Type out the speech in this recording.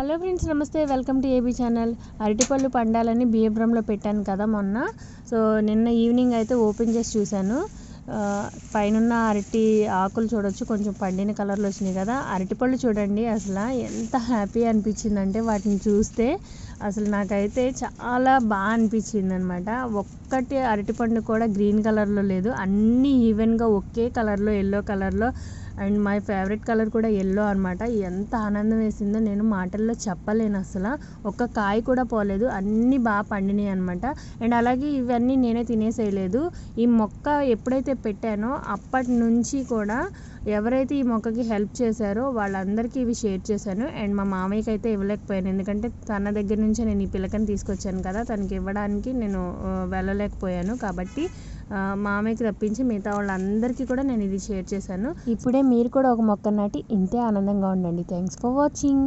Hello friends, నమస్తే. Welcome to AB channel. అరటిపళ్ళు పండాలని బియ్యం డ్రమ్లో పెట్టాను కదా మొన్న. సో నిన్న ఈవినింగ్ అయితే ఓపెన్ చేసి చూశాను. పైన అరటి ఆకులు చూడొచ్చు, కొంచెం పండిన కలర్లో వచ్చినాయి కదా. అరటిపళ్ళు చూడండి, అసలు ఎంత హ్యాపీ అనిపించిందంటే వాటిని చూస్తే అసలు నాకైతే చాలా బాగా అనిపించింది అనమాట. ఒక్కటి అరటిపండు కూడా గ్రీన్ కలర్లో లేదు, అన్నీ ఈవెన్గా ఒకే కలర్లో, ఎల్లో కలర్లో. అండ్ మై ఫేవరెట్ కలర్ కూడా ఎల్లో అనమాట. ఎంత ఆనందం వేసిందో నేను మాటల్లో చెప్పలేను. అసలు ఒక్క కాయ కూడా పోలేదు, అన్నీ బాగా పండినాయి అనమాట. అండ్ అలాగే ఇవన్నీ నేనే తినేసేయలేదు. ఈ మొక్క ఎప్పుడైతే పెట్టానో అప్పటి నుంచి కూడా ఎవరైతే ఈ మొక్కకి హెల్ప్ చేశారో వాళ్ళందరికీ ఇవి షేర్ చేశాను. అండ్ మా మామయ్యకి అయితే ఇవ్వలేకపోయాను, ఎందుకంటే తన దగ్గర నుంచే నేను ఈ పిల్లకని తీసుకొచ్చాను కదా, తనకి ఇవ్వడానికి నేను వెళ్ళలేకపోయాను. కాబట్టి మామయ్యకి తప్పించి మిగతా వాళ్ళందరికీ కూడా నేను ఇది షేర్ చేశాను. ఇప్పుడే మీరు కూడా ఒక మొక్క నాటి ఇంతే ఆనందంగా ఉండండి. Thanks for watching.